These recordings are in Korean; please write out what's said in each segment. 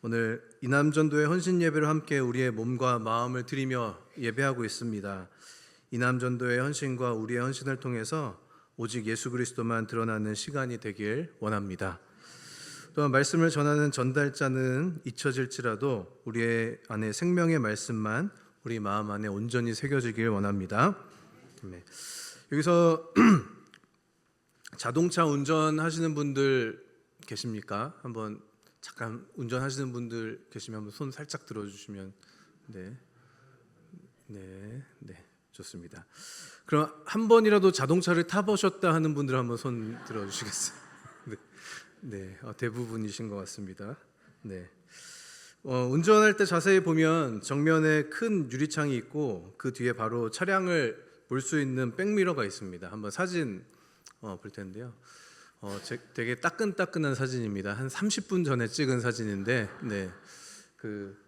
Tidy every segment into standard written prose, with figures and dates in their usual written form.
오늘 이남전도의 헌신 예배를 함께 우리의 몸과 마음을 드리며 예배하고 있습니다. 이남전도의 헌신과 우리의 헌신을 통해서 오직 예수 그리스도만 드러나는 시간이 되길 원합니다. 또한 말씀을 전하는 전달자는 잊혀질지라도 우리의 안에 생명의 말씀만 우리 마음 안에 온전히 새겨지길 원합니다. 네. 여기서 자동차 운전하시는 분들 계십니까? 한번 잠깐 운전하시는 분들 계시면 한번 손 살짝 들어주시면 네, 좋습니다. 그럼 한 번이라도 자동차를 타보셨다 하는 분들 한번 손 들어주시겠어요? 대부분이신 것 같습니다. 운전할 때 자세히 보면 정면에 큰 유리창이 있고 그 뒤에 바로 차량을 볼 수 있는 백미러가 있습니다. 한번 사진 볼 텐데요. 되게 따끈따끈한 사진입니다. 한 30분 전에 찍은 사진인데,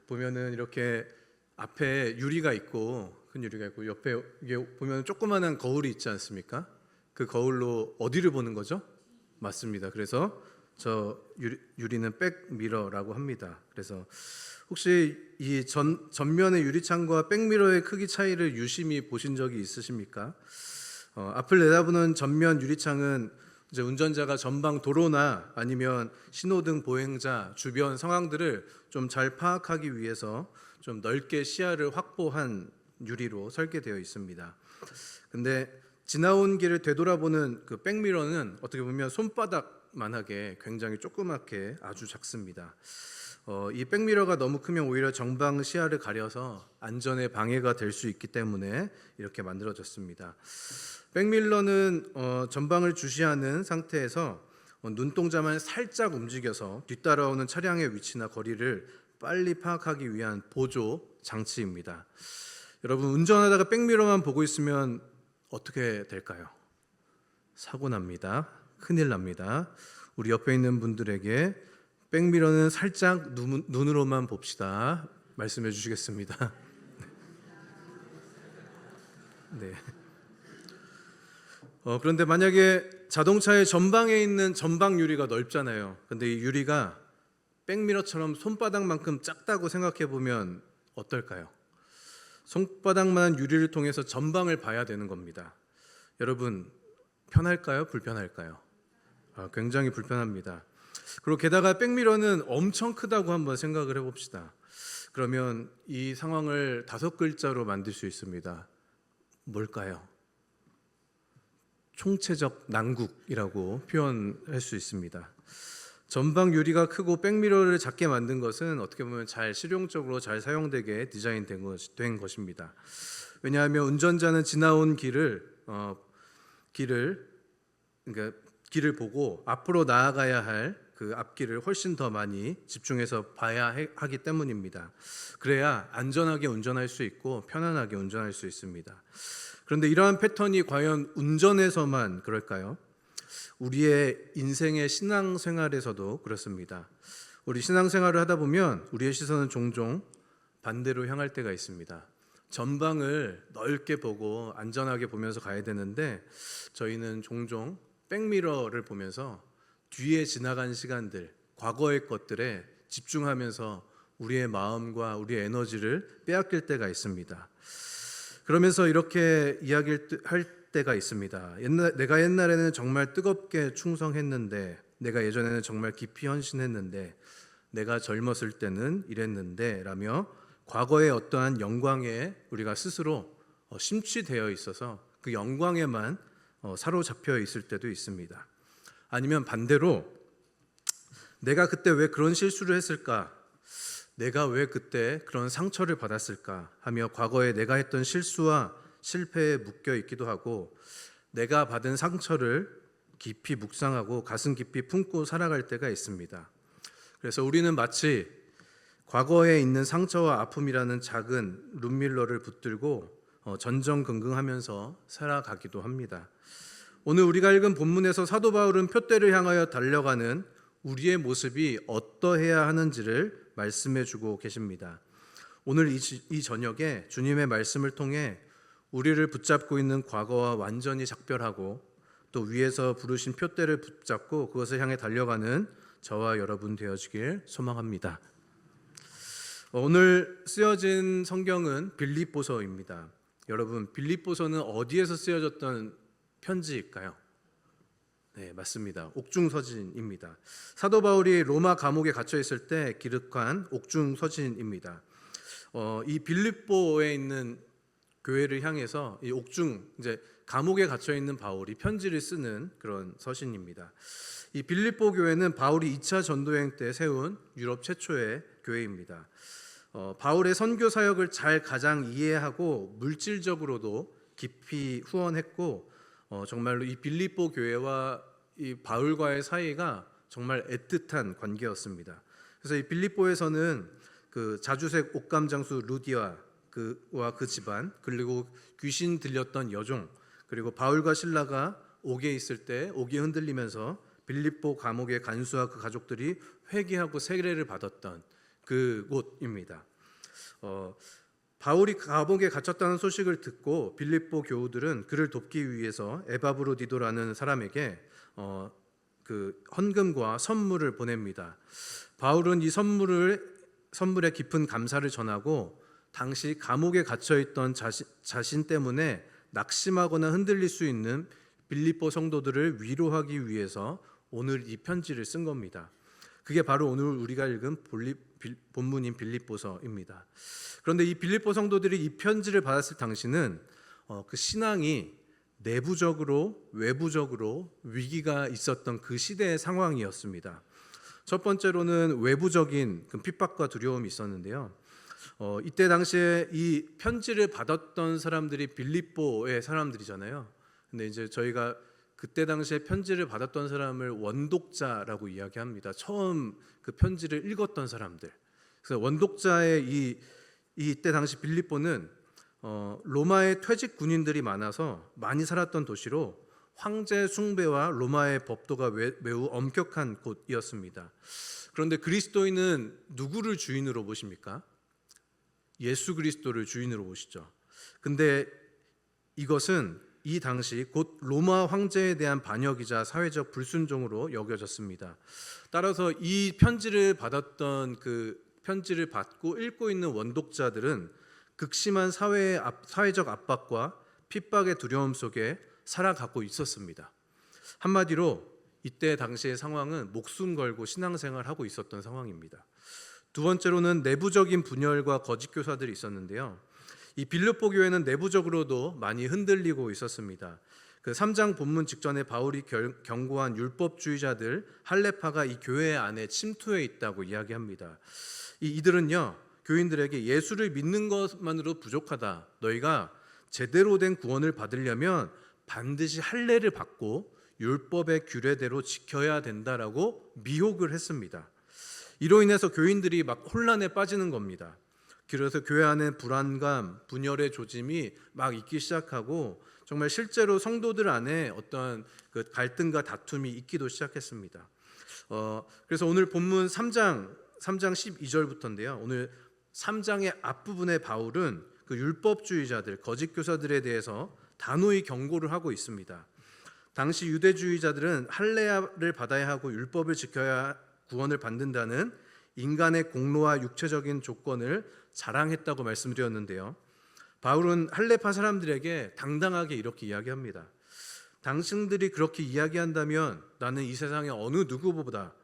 보면은 이렇게 앞에 유리가 있고 큰 유리가 있고 옆에 이게 보면 조그마한 거울이 있지 않습니까? 그 거울로 어디를 보는 거죠? 맞습니다. 그래서 저 유리는 백미러라고 합니다. 그래서 혹시 이 전면의 유리창과 백미러의 크기 차이를 유심히 보신 적이 있으십니까? 앞을 내다보는 전면 유리창은 이제 운전자가 전방 도로나 아니면 신호등 보행자 주변 상황들을 좀 잘 파악하기 위해서 좀 넓게 시야를 확보한 유리로 설계되어 있습니다. 근데 지나온 길을 되돌아보는 그 백미러는 어떻게 보면 손바닥만하게 굉장히 조그맣게 아주 작습니다. 이 백미러가 너무 크면 오히려 정방 시야를 가려서 안전에 방해가 될 수 있기 때문에 이렇게 만들어졌습니다. 백밀러는 전방을 주시하는 상태에서 눈동자만 살짝 움직여서 뒤따라오는 차량의 위치나 거리를 빨리 파악하기 위한 보조 장치입니다. 여러분, 운전하다가 백미러만 보고 있으면 어떻게 될까요? 사고 납니다. 큰일 납니다. 우리 옆에 있는 분들에게 백미러는 살짝 눈으로만 봅시다. 말씀해 주시겠습니다. 네. 그런데 만약에 자동차의 전방에 있는 전방 유리가 넓잖아요. 근데 이 유리가 백미러처럼 손바닥만큼 작다고 생각해 보면 어떨까요? 손바닥만한 유리를 통해서 전방을 봐야 되는 겁니다. 여러분, 편할까요? 불편할까요? 굉장히 불편합니다. 그리고 게다가 백미러는 엄청 크다고 한번 생각을 해봅시다. 그러면 이 상황을 5글자로 만들 수 있습니다. 뭘까요? 총체적 난국이라고 표현할 수 있습니다. 전방 유리가 크고 백미러를 작게 만든 것은 어떻게 보면 실용적으로 잘 사용되게 디자인된 것입니다. 왜냐하면 운전자는 지나온 길을 보고 앞으로 나아가야 할 그 앞길을 훨씬 더 많이 집중해서 봐야 하기 때문입니다. 그래야 안전하게 운전할 수 있고 편안하게 운전할 수 있습니다. 그런데 이러한 패턴이 과연 운전에서만 그럴까요? 우리의 인생의 신앙생활에서도 그렇습니다. 우리 신앙생활을 하다 보면 우리의 시선은 종종 반대로 향할 때가 있습니다. 전방을 넓게 보고 안전하게 보면서 가야 되는데 저희는 종종 백미러를 보면서 뒤에 지나간 시간들, 과거의 것들에 집중하면서 우리의 마음과 우리의 에너지를 빼앗길 때가 있습니다. 그러면서 이렇게 이야기를 할 때가 있습니다. 내가 옛날에는 정말 뜨겁게 충성했는데, 내가 예전에는 정말 깊이 헌신했는데, 내가 젊었을 때는 이랬는데 라며 과거의 어떠한 영광에 우리가 스스로 심취되어 있어서 그 영광에만 사로잡혀 있을 때도 있습니다. 아니면 반대로 내가 그때 왜 그런 실수를 했을까? 내가 왜 그때 그런 상처를 받았을까? 하며 과거에 내가 했던 실수와 실패에 묶여 있기도 하고 내가 받은 상처를 깊이 묵상하고 가슴 깊이 품고 살아갈 때가 있습니다. 그래서 우리는 마치 과거에 있는 상처와 아픔이라는 작은 룸밀러를 붙들고 전전긍긍하면서 살아가기도 합니다. 오늘 우리가 읽은 본문에서 사도 바울은 표대를 향하여 달려가는 우리의 모습이 어떠해야 하는지를 말씀해 주고 계십니다. 오늘 이 저녁에 주님의 말씀을 통해 우리를 붙잡고 있는 과거와 완전히 작별하고 또 위에서 부르신 표대를 붙잡고 그것을 향해 달려가는 저와 여러분 되어지길 소망합니다. 오늘 쓰여진 성경은 빌립보서입니다. 여러분, 빌립보서는 어디에서 쓰여졌던 편지일까요? 네, 맞습니다. 옥중서신입니다. 사도 바울이 로마 감옥에 갇혀 있을 때 기록한 옥중서신입니다. 이 빌립보에 있는 교회를 향해서 이 이제 감옥에 갇혀 있는 바울이 편지를 쓰는 그런 서신입니다. 이 빌립보 교회는 바울이 2차 전도여행 때 세운 유럽 최초의 교회입니다. 바울의 선교 사역을 가장 이해하고 물질적으로도 깊이 후원했고, 정말로 이 빌립보 교회와 이 바울과의 사이가 정말 애틋한 관계였습니다. 그래서 이 빌립보에서는 그 자주색 옷감 장수 루디와 그 집안, 그리고 귀신 들렸던 여종, 그리고 바울과 실라가 옥에 있을 때 옥이 흔들리면서 빌립보 감옥의 간수와 그 가족들이 회개하고 세례를 받았던 그 곳입니다. 바울이 감옥에 갇혔다는 소식을 듣고 빌립보 교우들은 그를 돕기 위해서 에바브로디도라는 사람에게 그 헌금과 선물을 보냅니다. 바울은 이 선물에 깊은 감사를 전하고 당시 감옥에 갇혀 있던 자신 때문에 낙심하거나 흔들릴 수 있는 빌립보 성도들을 위로하기 위해서 오늘 이 편지를 쓴 겁니다. 그게 바로 오늘 우리가 읽은 본문인 빌립보서입니다. 그런데 이 빌립보 성도들이 이 편지를 받았을 당시는 그 신앙이 내부적으로 외부적으로 위기가 있었던 그 시대의 상황이었습니다. 첫 번째로는 외부적인 그 핍박과 두려움이 있었는데요. 이때 당시에 이 편지를 받았던 사람들이 빌립보의 사람들이잖아요. 근데 이제 저희가 그때 당시에 편지를 받았던 사람을 원독자라고 이야기합니다. 처음 그 편지를 읽었던 사람들. 그래서 원독자의 이때 당시 빌립보는 로마의 퇴직 군인들이 많아서 많이 살았던 도시로 황제 숭배와 로마의 법도가 매우 엄격한 곳이었습니다. 그런데 그리스도인은 누구를 주인으로 보십니까? 예수 그리스도를 주인으로 보시죠. 근데 이것은 이 당시 곧 로마 황제에 대한 반역이자 사회적 불순종으로 여겨졌습니다. 따라서 이 편지를 받고 읽고 있는 원독자들은 극심한 사회적 압박과 핍박의 두려움 속에 살아가고 있었습니다. 한마디로 이때 당시의 상황은 목숨 걸고 신앙생활하고 있었던 상황입니다. 두 번째로는 내부적인 분열과 거짓 교사들이 있었는데요. 이 빌립보 교회는 내부적으로도 많이 흔들리고 있었습니다. 그 3장 본문 직전에 바울이 경고한 율법주의자들 할레파가 이 교회 안에 침투해 있다고 이야기합니다. 이들은요, 교인들에게 예수를 믿는 것만으로 부족하다. 너희가 제대로 된 구원을 받으려면 반드시 할례를 받고 율법의 규례대로 지켜야 된다라고 미혹을 했습니다. 이로 인해서 교인들이 막 혼란에 빠지는 겁니다. 그래서 교회 안에 불안감, 분열의 조짐이 막 있기 시작하고 정말 실제로 성도들 안에 어떤 그 갈등과 다툼이 있기도 시작했습니다. 그래서 오늘 본문 3장 12절부터인데요. 오늘 3장의 앞부분에 바울은 그 율법주의자들, 거짓 교사들에 대해서 단호히 경고를 하고 있습니다. 당시 유대주의자들은 할례를 받아야 하고 율법을 지켜야 구원을 받는다는 인간의 공로와 육체적인 조건을 자랑했다고 말씀드렸는데요. 바울은 할레파 사람들에게 당당하게 이렇게 이야기합니다. 당신들이 그렇게 이야기한다면 나는 이 세상의 어느 누구보다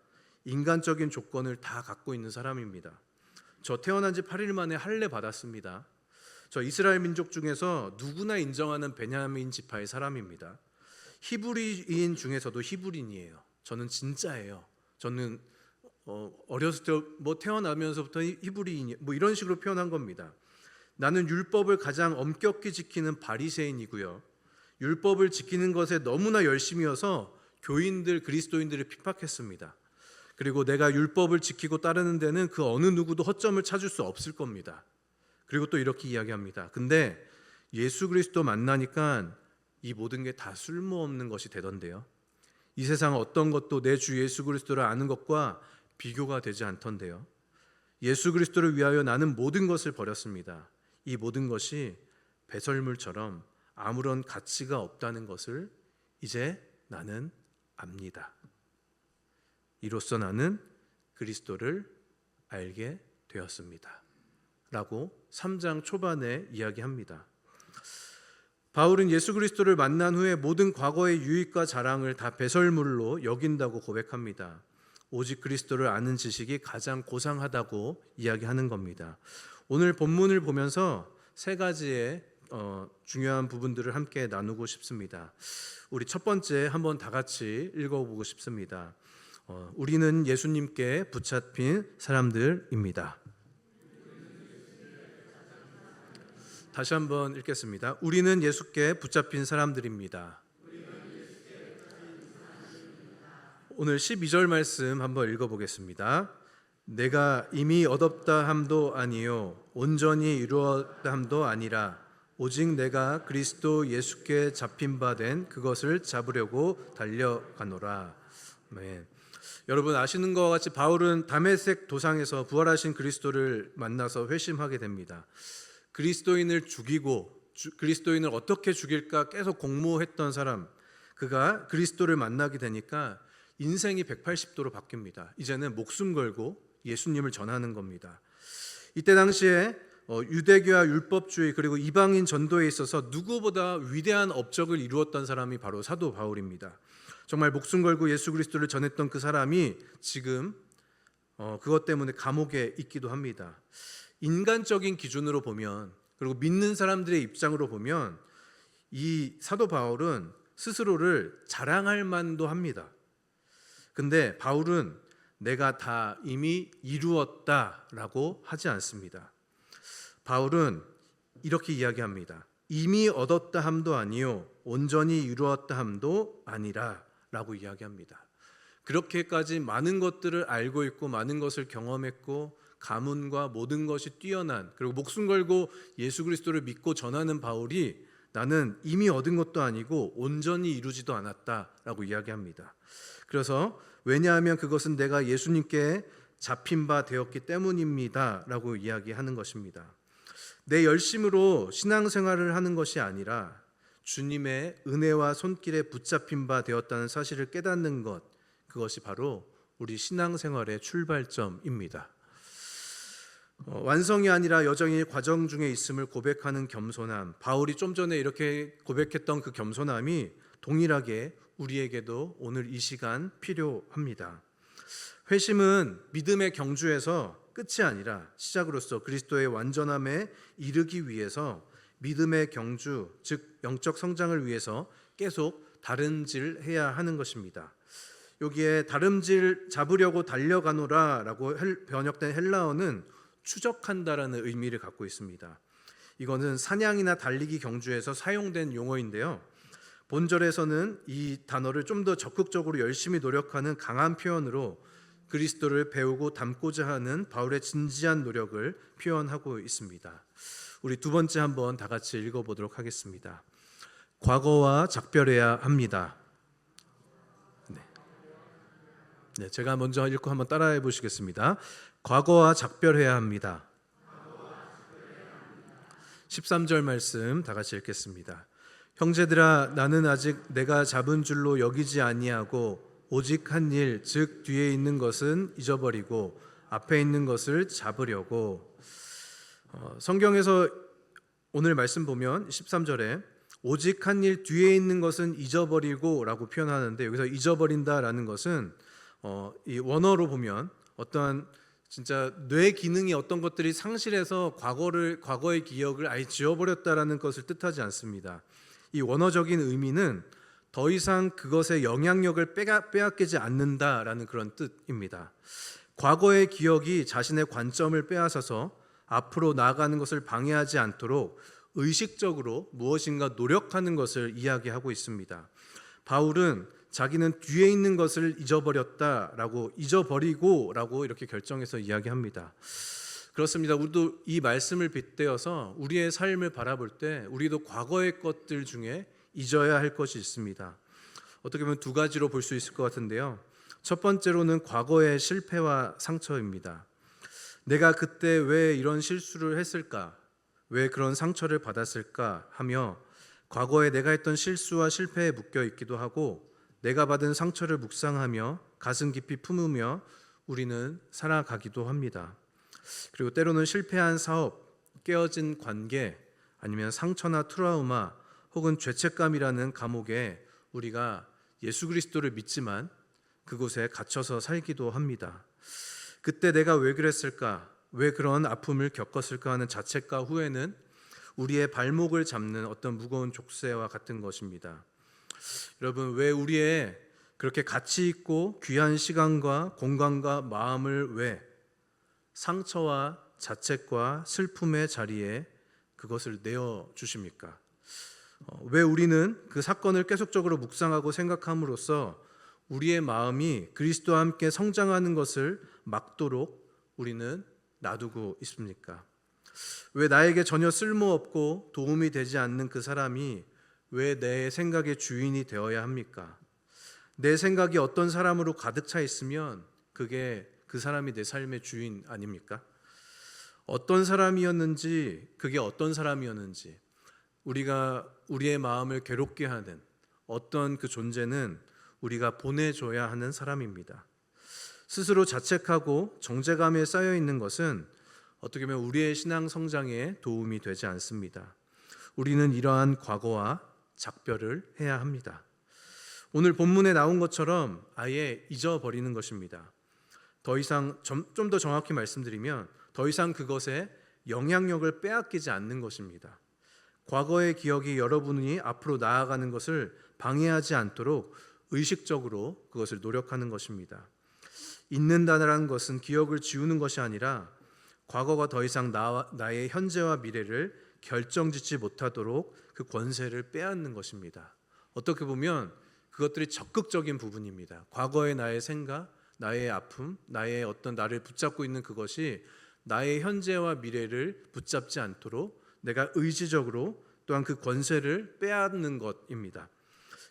인간적인 조건을 다 갖고 있는 사람입니다. 저 태어난 지 8일 만에 할례 받았습니다. 저 이스라엘 민족 중에서 누구나 인정하는 베냐민 지파의 사람입니다. 히브리인 중에서도 히브리인이에요. 저는 진짜예요. 저는 어렸을 때 태어나면서부터 히브리인 이런 식으로 표현한 겁니다. 나는 율법을 가장 엄격히 지키는 바리새인이고요. 율법을 지키는 것에 너무나 열심이어서 교인들 그리스도인들을 핍박했습니다. 그리고 내가 율법을 지키고 따르는 데는 그 어느 누구도 허점을 찾을 수 없을 겁니다. 그리고 또 이렇게 이야기합니다. 근데 예수 그리스도 만나니까 이 모든 게 다 쓸모없는 것이 되던데요. 이 세상 어떤 것도 내 주 예수 그리스도를 아는 것과 비교가 되지 않던데요. 예수 그리스도를 위하여 나는 모든 것을 버렸습니다. 이 모든 것이 배설물처럼 아무런 가치가 없다는 것을 이제 나는 압니다. 이로써 나는 그리스도를 알게 되었습니다. 라고 3장 초반에 이야기합니다. 바울은 예수 그리스도를 만난 후에 모든 과거의 유익과 자랑을 다 배설물로 여긴다고 고백합니다. 오직 그리스도를 아는 지식이 가장 고상하다고 이야기하는 겁니다. 오늘 본문을 보면서 세 가지의 중요한 부분들을 함께 나누고 싶습니다. 우리 첫 번째 한번 다 같이 읽어보고 싶습니다. 우리는 예수님께 붙잡힌 사람들입니다. 다시 한번 읽겠습니다. 우리는 예수께 붙잡힌 사람들입니다. 오늘 12절 말씀 한번 읽어보겠습니다. 내가 이미 얻었다 함도 아니요 온전히 이루었다 함도 아니라 오직 내가 그리스도 예수께 잡힌 바 된 그것을 잡으려고 달려가노라. 네. 여러분 아시는 것과 같이 바울은 다메섹 도상에서 부활하신 그리스도를 만나서 회심하게 됩니다. 그리스도인을 죽이고 그리스도인을 어떻게 죽일까 계속 공모했던 사람, 그가 그리스도를 만나게 되니까 인생이 180도로 바뀝니다. 이제는 목숨 걸고 예수님을 전하는 겁니다. 이때 당시에 유대교와 율법주의 그리고 이방인 전도에 있어서 누구보다 위대한 업적을 이루었던 사람이 바로 사도 바울입니다. 정말 목숨 걸고 예수 그리스도를 전했던 그 사람이 지금 그것 때문에 감옥에 있기도 합니다. 인간적인 기준으로 보면, 그리고 믿는 사람들의 입장으로 보면 이 사도 바울은 스스로를 자랑할 만도 합니다. 근데 바울은 내가 다 이미 이루었다라고 하지 않습니다. 바울은 이렇게 이야기합니다. 이미 얻었다 함도 아니요 온전히 이루었다 함도 아니라 라고 이야기합니다. 그렇게까지 많은 것들을 알고 있고 많은 것을 경험했고 가문과 모든 것이 뛰어난, 그리고 목숨 걸고 예수 그리스도를 믿고 전하는 바울이 나는 이미 얻은 것도 아니고 온전히 이루지도 않았다라고 이야기합니다. 그래서 왜냐하면 그것은 내가 예수님께 잡힌 바 되었기 때문입니다 라고 이야기하는 것입니다. 내 열심으로 신앙생활을 하는 것이 아니라 주님의 은혜와 손길에 붙잡힌 바 되었다는 사실을 깨닫는 것, 그것이 바로 우리 신앙생활의 출발점입니다. 완성이 아니라 여전히 과정 중에 있음을 고백하는 겸손함, 바울이 좀 전에 이렇게 고백했던 그 겸손함이 동일하게 우리에게도 오늘 이 시간 필요합니다. 회심은 믿음의 경주에서 끝이 아니라 시작으로서 그리스도의 완전함에 이르기 위해서 믿음의 경주, 즉 영적 성장을 위해서 계속 다름질해야 하는 것입니다. 여기에 다름질 잡으려고 달려가노라 라고 번역된 헬라어는 추적한다라는 의미를 갖고 있습니다. 이거는 사냥이나 달리기 경주에서 사용된 용어인데요. 본절에서는 이 단어를 좀 더 적극적으로 열심히 노력하는 강한 표현으로 그리스도를 배우고 닮고자 하는 바울의 진지한 노력을 표현하고 있습니다. 우리 두 번째 한번 다 같이 읽어보도록 하겠습니다. 과거와 작별해야 합니다. 네, 제가 먼저 읽고 한번 따라해 보시겠습니다. 과거와 작별해야 합니다. 13절 말씀 다 같이 읽겠습니다. 형제들아 나는 아직 내가 잡은 줄로 여기지 아니하고 오직 한 일, 즉 뒤에 있는 것은 잊어버리고 앞에 있는 것을 잡으려고. 성경에서 오늘 말씀 보면 13절에 오직 한 일 뒤에 있는 것은 잊어버리고 라고 표현하는데, 여기서 잊어버린다라는 것은 이 원어로 보면 어떠한 진짜 뇌 기능이 어떤 것들이 상실해서 과거의 기억을 아예 지워버렸다라는 것을 뜻하지 않습니다. 이 원어적인 의미는 더 이상 그것의 영향력을 빼앗기지 않는다라는 그런 뜻입니다. 과거의 기억이 자신의 관점을 빼앗아서 앞으로 나아가는 것을 방해하지 않도록 의식적으로 무엇인가 노력하는 것을 이야기하고 있습니다. 바울은 자기는 뒤에 있는 것을 잊어버리고라고 이렇게 결정해서 이야기합니다. 그렇습니다. 우리도 이 말씀을 빗대어서 우리의 삶을 바라볼 때 우리도 과거의 것들 중에 잊어야 할 것이 있습니다. 어떻게 보면 두 가지로 볼 수 있을 것 같은데요. 첫 번째로는 과거의 실패와 상처입니다. 내가 그때 왜 이런 실수를 했을까? 왜 그런 상처를 받았을까? 하며 과거에 내가 했던 실수와 실패에 묶여 있기도 하고 내가 받은 상처를 묵상하며 가슴 깊이 품으며 우리는 살아가기도 합니다. 그리고 때로는 실패한 사업, 깨어진 관계, 아니면 상처나 트라우마 혹은 죄책감이라는 감옥에 우리가 예수 그리스도를 믿지만 그곳에 갇혀서 살기도 합니다. 그때 내가 왜 그랬을까? 왜 그런 아픔을 겪었을까 하는 자책과 후회는 우리의 발목을 잡는 어떤 무거운 족쇄와 같은 것입니다. 여러분, 왜 우리의 그렇게 가치 있고 귀한 시간과 공간과 마음을 왜 상처와 자책과 슬픔의 자리에 그것을 내어 주십니까? 왜 우리는 그 사건을 계속적으로 묵상하고 생각함으로써 우리의 마음이 그리스도와 함께 성장하는 것을 막도록 우리는 놔두고 있습니까? 왜 나에게 전혀 쓸모없고 도움이 되지 않는 그 사람이 왜 내 생각의 주인이 되어야 합니까? 내 생각이 어떤 사람으로 가득 차 있으면 그게 그 사람이 내 삶의 주인 아닙니까? 어떤 사람이었는지, 그게 어떤 사람이었는지, 우리의 마음을 괴롭게 하는 어떤 그 존재는 우리가 보내줘야 하는 사람입니다. 스스로 자책하고 정죄감에 쌓여 있는 것은 어떻게 보면 우리의 신앙 성장에 도움이 되지 않습니다. 우리는 이러한 과거와 작별을 해야 합니다. 오늘 본문에 나온 것처럼 아예 잊어버리는 것입니다. 더 이상 좀 더 정확히 말씀드리면 더 이상 그것에 영향력을 빼앗기지 않는 것입니다. 과거의 기억이 여러분이 앞으로 나아가는 것을 방해하지 않도록 의식적으로 그것을 노력하는 것입니다. 잊는다는 것은 기억을 지우는 것이 아니라 과거가 더 이상 나의 현재와 미래를 결정짓지 못하도록 그 권세를 빼앗는 것입니다. 어떻게 보면 그것들이 적극적인 부분입니다. 과거의 나의 생각, 나의 아픔, 나의 어떤 나를 붙잡고 있는 그것이 나의 현재와 미래를 붙잡지 않도록 내가 의지적으로 또한 그 권세를 빼앗는 것입니다.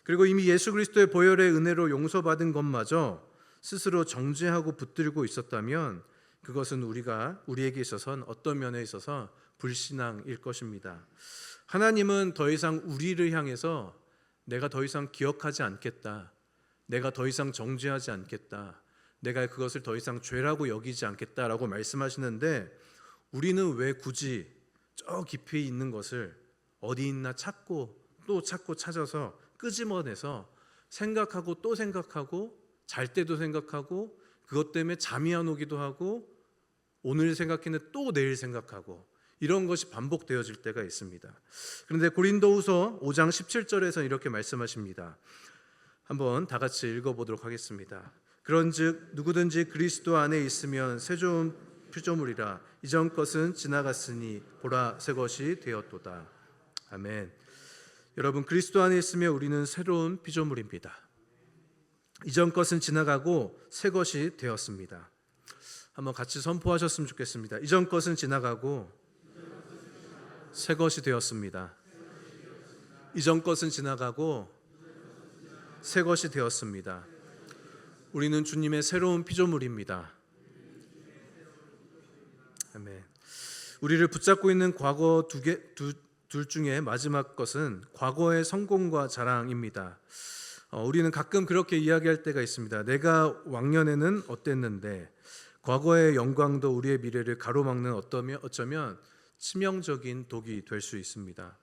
그리고 이미 예수 그리스도의 보혈의 은혜로 용서받은 것마저 스스로 정죄하고 붙들고 있었다면 그것은 우리에게 있어서는 어떤 면에 있어서 불신앙일 것입니다. 하나님은 더 이상 우리를 향해서 내가 더 이상 기억하지 않겠다, 내가 더 이상 정죄하지 않겠다, 내가 그것을 더 이상 죄라고 여기지 않겠다라고 말씀하시는데 우리는 왜 굳이 저 깊이 있는 것을 어디 있나 찾고 또 찾고 찾아서 끄집어내서 생각하고 또 생각하고 잘 때도 생각하고 그것 때문에 잠이 안 오기도 하고 오늘 생각했는데 또 내일 생각하고 이런 것이 반복되어질 때가 있습니다. 그런데 고린도후서 5장 17절에서 이렇게 말씀하십니다. 한번 다 같이 읽어보도록 하겠습니다. 그런즉 누구든지 그리스도 안에 있으면 새 좋은 피조물이라 이전 것은 지나갔으니 보라 새 것이 되었도다. 아멘. 여러분, 그리스도 안에 있으면 우리는 새로운 피조물입니다. 이전 것은 지나가고 새 것이 되었습니다. 한번 같이 선포하셨으면 좋겠습니다. 이전 것은 지나가고 새 것이 되었습니다. 이전 것은 지나가고 새 것이 되었습니다. 우리는 주님의 새로운 피조물입니다. 아멘. 우리를 붙잡고 있는 과거 둘 중에 마지막 것은 과거의 성공과 자랑입니다. 우리는 가끔 그렇게 이야기할 때가 있습니다. 내가 왕년에는 어땠는데 과거의 영광도 우리의 미래를 가로막는 어쩌면 치명적인 독이 될 수 있습니다.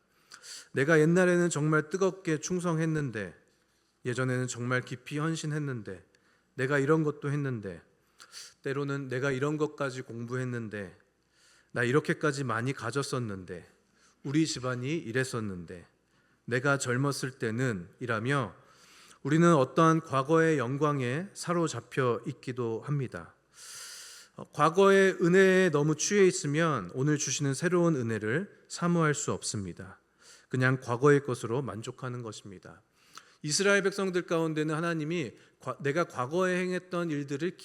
내가 옛날에는 정말 뜨겁게 충성했는데, 예전에는 정말 깊이 헌신했는데, 내가 이런 것도 했는데, 때로는 내가 이런 것까지 공부했는데, 나 이렇게까지 많이 가졌었는데, 우리 집안이 이랬었는데, 내가 젊었을 때는 이라며 우리는 어떠한 과거의 영광에 사로잡혀 있기도 합니다. 과거의 은혜에 너무 취해 있으면 오늘 주시는 새로운 은혜를 사모할 수 없습니다. 그냥 과거의 것으로 만족하는 것입니다. 이스라엘 백성들 가운데는 하나님이 내가 과거에 행했던 일들을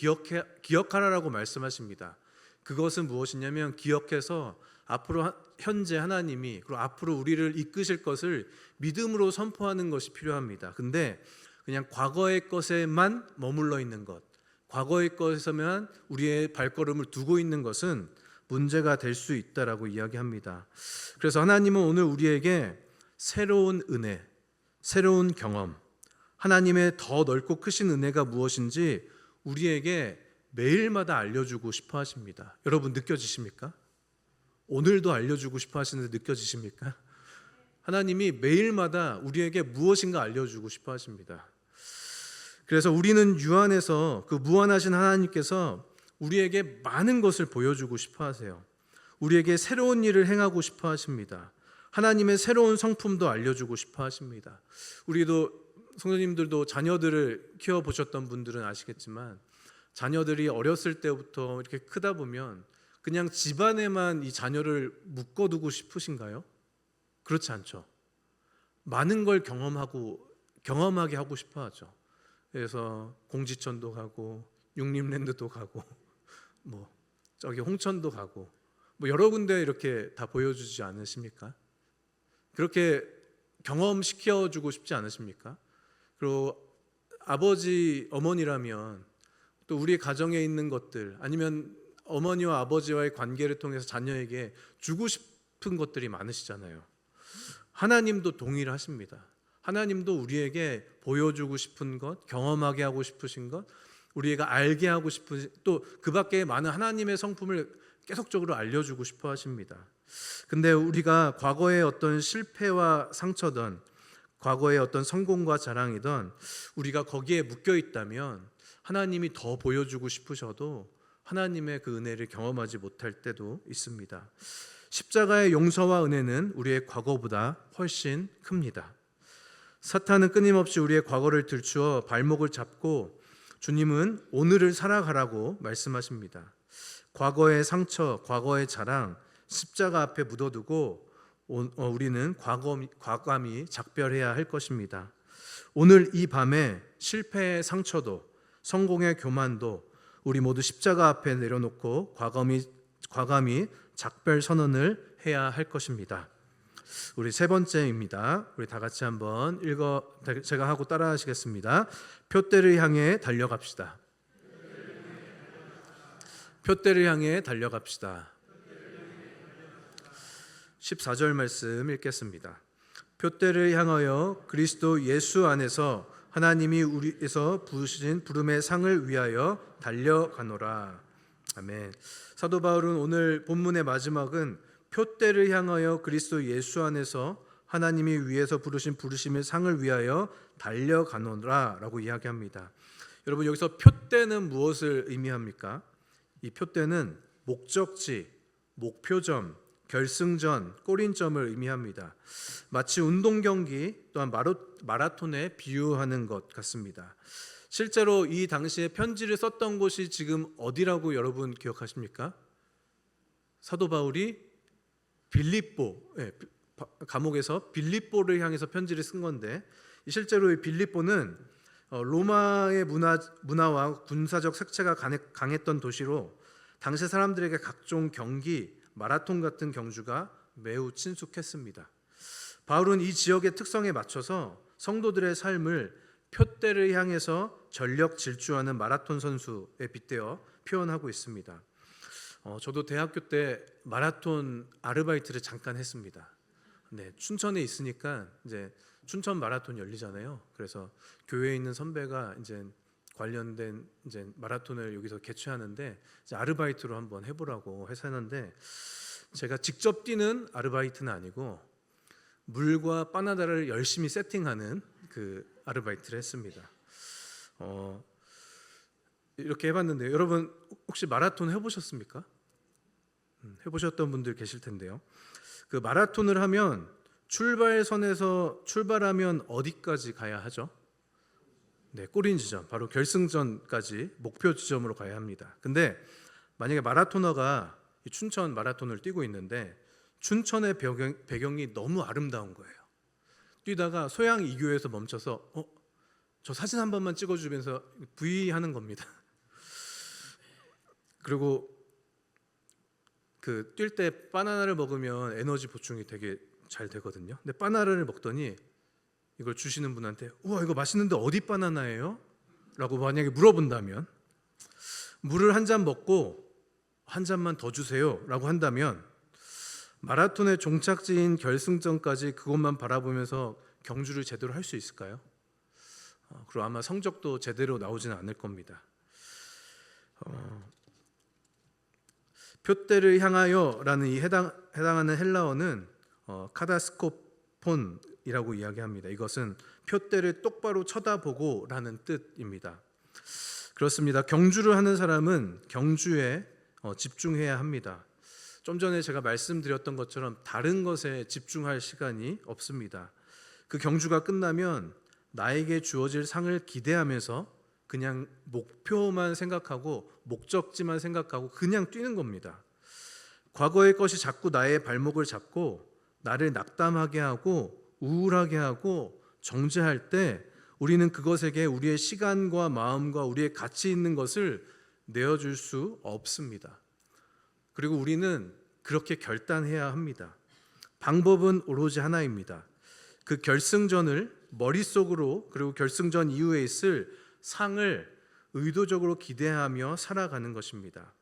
기억하라라고 말씀하십니다. 그것은 무엇이냐면 기억해서 앞으로 현재 하나님이 그리고 앞으로 우리를 이끄실 것을 믿음으로 선포하는 것이 필요합니다. 근데 그냥 과거의 것에만 머물러 있는 것, 과거의 것에서만 우리의 발걸음을 두고 있는 것은 문제가 될 수 있다라고 이야기합니다. 그래서 하나님은 오늘 우리에게 새로운 은혜, 새로운 경험, 하나님의 더 넓고 크신 은혜가 무엇인지 우리에게 매일마다 알려주고 싶어 하십니다. 여러분 느껴지십니까? 오늘도 알려주고 싶어 하시는데 느껴지십니까? 하나님이 매일마다 우리에게 무엇인가 알려주고 싶어 하십니다. 그래서 우리는 유한해서 그 무한하신 하나님께서 우리에게 많은 것을 보여주고 싶어 하세요. 우리에게 새로운 일을 행하고 싶어 하십니다. 하나님의 새로운 성품도 알려주고 싶어 하십니다. 우리도 성도님들도 자녀들을 키워보셨던 분들은 아시겠지만 자녀들이 어렸을 때부터 이렇게 크다 보면 그냥 집안에만 이 자녀를 묶어두고 싶으신가요? 그렇지 않죠. 많은 걸 경험하게 하고 싶어 하죠. 그래서 공지천도 가고 육림랜드도 가고 저기 홍천도 가고 여러 군데 이렇게 다 보여주지 않으십니까? 그렇게 경험시켜주고 싶지 않으십니까? 그리고 아버지, 어머니라면 또 우리 가정에 있는 것들 아니면 어머니와 아버지와의 관계를 통해서 자녀에게 주고 싶은 것들이 많으시잖아요. 하나님도 동일하십니다. 하나님도 우리에게 보여주고 싶은 것, 경험하게 하고 싶으신 것, 우리가 알게 하고 싶은 또 그 밖에 많은 하나님의 성품을 계속적으로 알려주고 싶어 하십니다. 근데 우리가 과거의 어떤 실패와 상처든 과거의 어떤 성공과 자랑이든 우리가 거기에 묶여 있다면 하나님이 더 보여주고 싶으셔도 하나님의 그 은혜를 경험하지 못할 때도 있습니다. 십자가의 용서와 은혜는 우리의 과거보다 훨씬 큽니다. 사탄은 끊임없이 우리의 과거를 들추어 발목을 잡고 주님은 오늘을 살아가라고 말씀하십니다. 과거의 상처, 과거의 자랑, 십자가 앞에 묻어두고 우리는 과감히 작별해야 할 것입니다. 오늘 이 밤에 실패의 상처도 성공의 교만도 우리 모두 십자가 앞에 내려놓고 과감히 작별 선언을 해야 할 것입니다. 우리 세 번째입니다. 우리 다 같이 한번 제가 하고 따라 하시겠습니다. 표대를 향해 달려갑시다. 표대를 향해 달려갑시다. 14절 말씀 읽겠습니다. 표대를 향하여 그리스도 예수 안에서 하나님이 우리에서 부으신 부름의 상을 위하여 달려가노라. 아멘. 사도 바울은 오늘 본문의 마지막은 표대를 향하여 그리스도 예수 안에서 하나님이 위에서 부르신 부르심의 상을 위하여 달려가노라 라고 이야기합니다. 여러분 여기서 표대는 무엇을 의미합니까? 이 표대는 목적지, 목표점, 결승전, 골인점을 의미합니다. 마치 운동 경기 또한 마라톤에 비유하는 것 같습니다. 실제로 이 당시에 편지를 썼던 곳이 지금 어디라고 여러분 기억하십니까? 사도 바울이 빌립보 감옥에서 빌립보를 향해서 편지를 쓴 건데 실제로 이 빌립보는 로마의 문화와 군사적 색채가 강했던 도시로 당시 사람들에게 각종 경기, 마라톤 같은 경주가 매우 친숙했습니다. 바울은 이 지역의 특성에 맞춰서 성도들의 삶을 표대를 향해서 전력 질주하는 마라톤 선수에 빗대어 표현하고 있습니다. 저도 대학교 때 마라톤 아르바이트를 잠깐 했습니다. 네, 춘천에 있으니까 이제 춘천 마라톤 열리잖아요. 그래서 교회에 있는 선배가 이제 관련된 이제 마라톤을 여기서 개최하는데 이제 아르바이트로 한번 해보라고 해서 했는데 제가 직접 뛰는 아르바이트는 아니고 물과 바나나를 열심히 세팅하는 그 아르바이트를 했습니다. 이렇게 해봤는데요. 여러분 혹시 마라톤 해보셨습니까? 해보셨던 분들 계실 텐데요. 그 마라톤을 하면 출발선에서 출발하면 어디까지 가야 하죠? 네, 골인 지점, 바로 결승전까지 목표 지점으로 가야 합니다. 근데 만약에 마라토너가 춘천 마라톤을 뛰고 있는데 춘천의 배경이 너무 아름다운 거예요. 뛰다가 소양 이교에서 멈춰서 저 사진 한 번만 찍어주면서 V 하는 겁니다. 그리고 그 뛸 때 바나나를 먹으면 에너지 보충이 되게 잘 되거든요. 근데 바나나를 먹더니 이걸 주시는 분한테 우와 이거 맛있는데 어디 바나나예요? 라고 만약에 물어본다면 물을 한 잔 먹고 한 잔만 더 주세요 라고 한다면 마라톤의 종착지인 결승전까지 그것만 바라보면서 경주를 제대로 할 수 있을까요? 그리고 아마 성적도 제대로 나오지는 않을 겁니다. 표대를 향하여라는 이 해당하는 헬라어는 카다스코폰이라고 이야기합니다. 이것은 표대를 똑바로 쳐다보고라는 뜻입니다. 그렇습니다. 경주를 하는 사람은 경주에 집중해야 합니다. 좀 전에 제가 말씀드렸던 것처럼 다른 것에 집중할 시간이 없습니다. 그 경주가 끝나면 나에게 주어질 상을 기대하면서 그냥 목표만 생각하고 목적지만 생각하고 그냥 뛰는 겁니다. 과거의 것이 자꾸 나의 발목을 잡고 나를 낙담하게 하고 우울하게 하고 정죄할 때 우리는 그것에게 우리의 시간과 마음과 우리의 가치 있는 것을 내어줄 수 없습니다. 그리고 우리는 그렇게 결단해야 합니다. 방법은 오로지 하나입니다. 그 결승전을 머릿속으로 그리고 결승전 이후에 있을 상을 의도적으로 기대하며 살아가는 것입니다.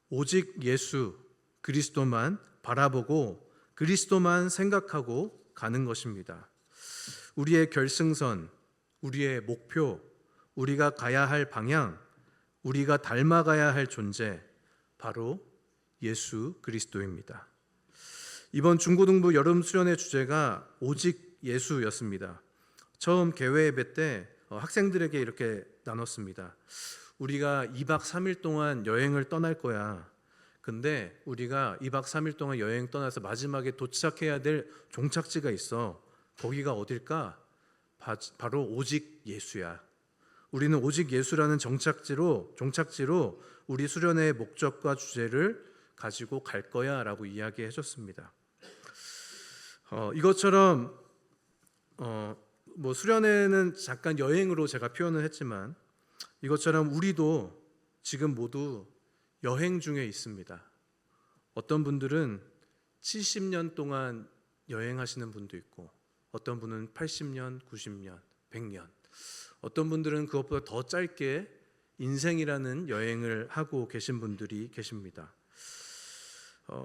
오직 예수 그리스도만 바라보고 그리스도만 생각하고 가는 것입니다. 우리의 결승선, 우리의 목표, 우리가 가야 할 방향, 우리가 닮아가야 할 존재, 바로 예수 그리스도입니다. 이번 중고등부 여름 수련의 주제가 오직 예수였습니다. 처음 개회 예배 때 학생들에게 이렇게 나눴습니다. 우리가 2박 3일 동안 여행을 떠날 거야. 근데 우리가 2박 3일 동안 여행 떠나서 마지막에 도착해야 될 종착지가 있어. 거기가 어딜까? 바로 오직 예수야. 우리는 오직 예수라는 종착지로 우리 수련의 목적과 주제를 가지고 갈 거야 라고 이야기해 줬습니다. 이것처럼 수련회는 잠깐 여행으로 제가 표현을 했지만 이것처럼 우리도 지금 모두 여행 중에 있습니다. 어떤 분들은 70년 동안 여행하시는 분도 있고 어떤 분은 80년, 90년, 100년, 어떤 분들은 그것보다 더 짧게 인생이라는 여행을 하고 계신 분들이 계십니다.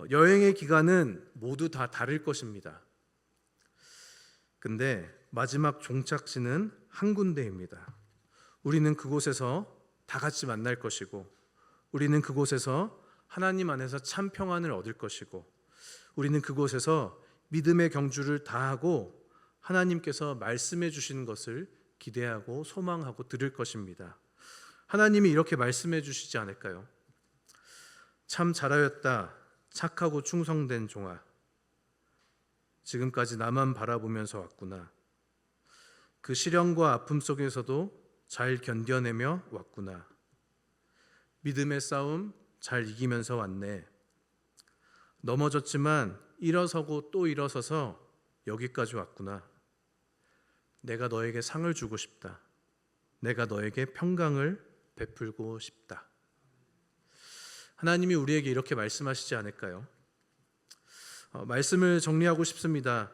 여행의 기간은 모두 다 다를 것입니다. 근데 마지막 종착지는 한 군데입니다. 우리는 그곳에서 다 같이 만날 것이고 우리는 그곳에서 하나님 안에서 참 평안을 얻을 것이고 우리는 그곳에서 믿음의 경주를 다하고 하나님께서 말씀해 주시는 것을 기대하고 소망하고 들을 것입니다. 하나님이 이렇게 말씀해 주시지 않을까요? 참 잘하였다 착하고 충성된 종아, 지금까지 나만 바라보면서 왔구나. 그 시련과 아픔 속에서도 잘 견뎌내며 왔구나. 믿음의 싸움 잘 이기면서 왔네. 넘어졌지만 일어서고 또 일어서서 여기까지 왔구나. 내가 너에게 상을 주고 싶다. 내가 너에게 평강을 베풀고 싶다. 하나님이 우리에게 이렇게 말씀하시지 않을까요? 말씀을 정리하고 싶습니다.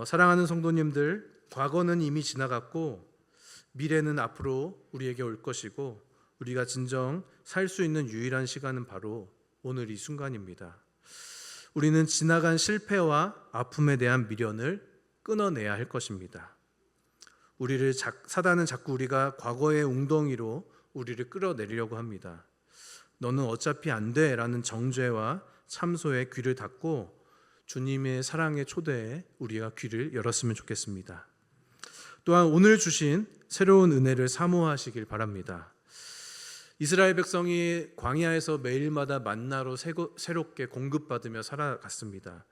사랑하는 성도님들, 과거는 이미 지나갔고 미래는 앞으로 우리에게 올 것이고 우리가 진정 살 수 있는 유일한 시간은 바로 오늘 이 순간입니다. 우리는 지나간 실패와 아픔에 대한 미련을 끊어내야 할 것입니다. 사단은 자꾸 우리가 과거의 웅덩이로 우리를 끌어내리려고 합니다. 너는 어차피 안 돼 라는 정죄와 참소에 귀를 닫고 주님의 사랑의 초대에 우리가 귀를 열었으면 좋겠습니다. 또한 오늘 주신 새로운 은혜를 사모하시길 바랍니다. 이스라엘 백성이 광야에서 매일마다 만나로 새롭게 공급받으며 살아갔습니다.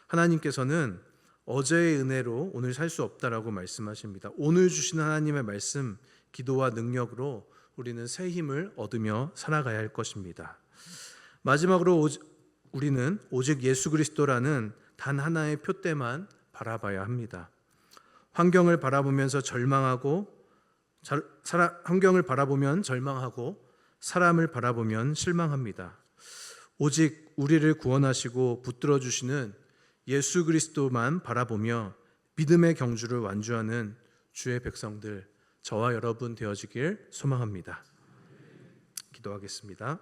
하나님께서는 어제의 은혜로 오늘 살 수 없다라고 말씀하십니다. 오늘 주신 하나님의 말씀, 기도와 능력으로 우리는 새 힘을 얻으며 살아가야 할 것입니다. 마지막으로 우리는 오직 예수 그리스도라는 단 하나의 표대만 바라봐야 합니다. 환경을 바라보면 절망하고 사람을 바라보면 실망합니다. 오직 우리를 구원하시고 붙들어 주시는 예수 그리스도만 바라보며 믿음의 경주를 완주하는 주의 백성들, 저와 여러분 되어지길 소망합니다. 기도하겠습니다.